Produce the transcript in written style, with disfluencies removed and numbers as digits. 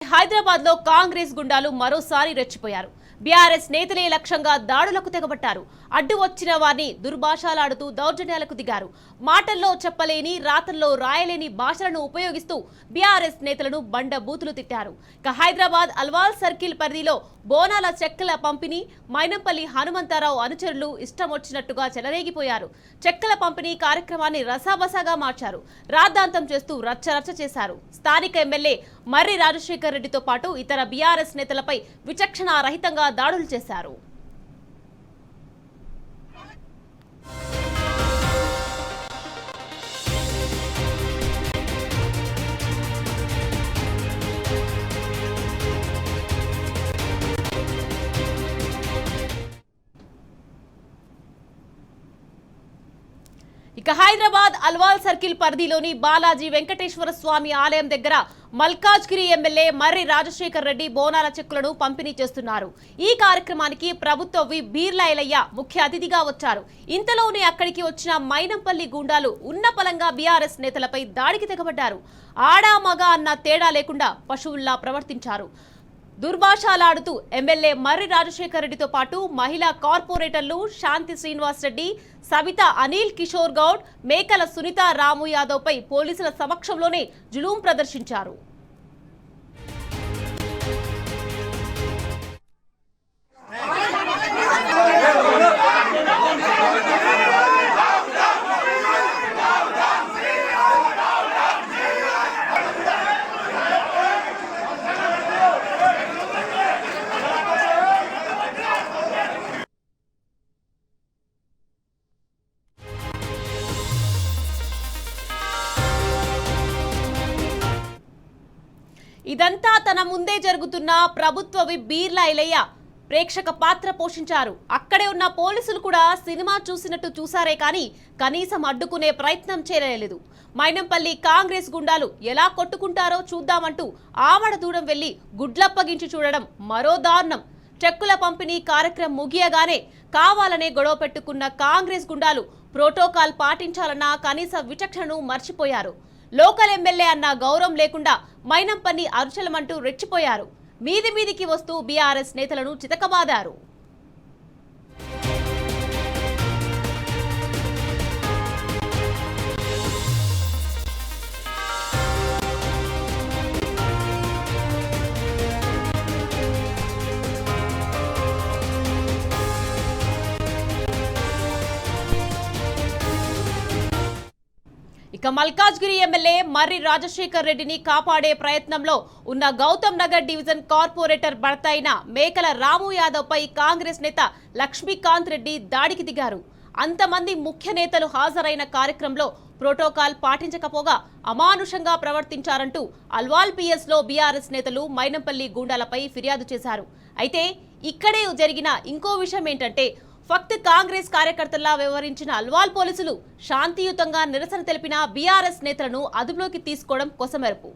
హైదరాబాద్ లో కాంగ్రెస్ గుండాలు మరోసారి రెచ్చిపోయారు. బీఆర్ఎస్ నేతలే లక్ష్యంగా దాడులకు తెగబట్టారు. అడ్డు వచ్చిన వారిని దుర్భాషలాడుతూ దౌర్జన్యాలకు దిగారు. మాటల్లో చెప్పలేని, రాతల్లో రాయలేని భాషలను ఉపయోగిస్తూ బీఆర్ఎస్ నేతలను బండ బూతులు తిట్టారు. హైదరాబాద్ అల్వాల్ సర్కిల్ పరిధిలో బోనాల చెక్కల పంపిణీ మైనంపల్లి హనుమంతరావు అనుచరులు ఇష్టం వచ్చినట్టుగా చెలరేగిపోయారు. చెక్కల పంపిణీ కార్యక్రమాన్ని రసాబసాగా మార్చారు. రాద్ధాంతం చేస్తూ రచ్చరచ్చ చేశారు. స్థానిక ఎమ్మెల్యే మర్రి రాజశేఖర్ రెడ్డితో పాటు ఇతర బీఆర్ఎస్ నేతలపై విచక్షణారహితంగా దాడులు చేశారు. హైదరాబాద్ అల్వాల్ సర్కిల్ పరిధిలోని బాలాజీ వెంకటేశ్వర స్వామి ఆలయం దగ్గర మల్కాజ్గిరి ఎమ్మెల్యే మర్రి రాజశేఖర్ రెడ్డి బోనాల చెక్కులను పంపిణీ చేస్తున్నారు. ఈ కార్యక్రమానికి ప్రభుత్వ విప్ బీర్లా ఐలయ్య ముఖ్య అతిథిగా వచ్చారు. ఇంతలోనే అక్కడికి వచ్చిన మైనంపల్లి గూండాలు ఉన్నపలంగా బీఆర్ఎస్ నేతలపై దాడికి తెగబడ్డారు. ఆడా మగ అన్న తేడా లేకుండా పశువుల్లా ప్రవర్తించారు. దుర్భాషలాడుతూ ఎమ్మెల్యే మర్రి రాజశేఖర్ రెడ్డితో పాటు మహిళా కార్పొరేటర్లు శాంతి శ్రీనివాస్ రెడ్డి, సవిత అనిల్ కిషోర్ గౌడ్, మేకల సునీత రాము యాదవ్ పై పోలీసుల సమక్షంలోనే జులూం ప్రదర్శించారు. ఇదంతా తన ముందే జరుగుతున్న ప్రభుత్వ విప్ బీర్లా ఐలయ్య ప్రేక్షక పాత్ర పోషించారు. అక్కడే ఉన్న పోలీసులు కూడా సినిమా చూసినట్టు చూసారే కానీ కనీసం అడ్డుకునే ప్రయత్నం చేయలేదు. మైనంపల్లి కాంగ్రెస్ గుండాలు ఎలా కొట్టుకుంటారో చూద్దామంటూ ఆమడ దూరం వెళ్లి గుడ్లప్పగించి చూడడం మరో దారుణం. చెక్కుల పంపిణీ కార్యక్రమం ముగియగానే కావాలనే గొడవ పెట్టుకున్న కాంగ్రెస్ గుండాలు ప్రోటోకాల్ పాటించాలన్న కనీస విచక్షణను మర్చిపోయారు. లోకల్ ఎమ్మెల్యే అన్న గౌరవం లేకుండా మైనంపల్లి అరుచలమంటూ రెచ్చిపోయారు. మీదికి వస్తూ బీఆర్ఎస్ నేతలను చితకబాదారు. మల్కాజ్గిరి ఎమ్మెల్యే మర్రి రాజశేఖర్ రెడ్డిని కాపాడే ప్రయత్నంలో ఉన్న గౌతమ్ నగర్ డివిజన్ కార్పొరేటర్ భర్త అయిన మేకల రాము యాదవ్ పై కాంగ్రెస్ నేత లక్ష్మీకాంత్ రెడ్డి దాడికి దిగారు. అంతమంది ముఖ్య నేతలు హాజరైన కార్యక్రమంలో ప్రోటోకాల్ పాటించకపోగా అమానుషంగా ప్రవర్తించారంటూ అల్వాల్ పిఎస్ లో బీఆర్ఎస్ నేతలు మైనంపల్లి గూండాలపై ఫిర్యాదు చేశారు. అయితే ఇక్కడే జరిగిన ఇంకో విషయం ఏంటంటే ఫక్త్ కాంగ్రెస్ కార్యకర్తల్లా వ్యవహరించిన అల్వాల్ పోలీసులు శాంతియుతంగా నిరసన తెలిపిన బీఆర్ఎస్ నేతలను అదుపులోకి తీసుకోవడం కొసమెరుపు.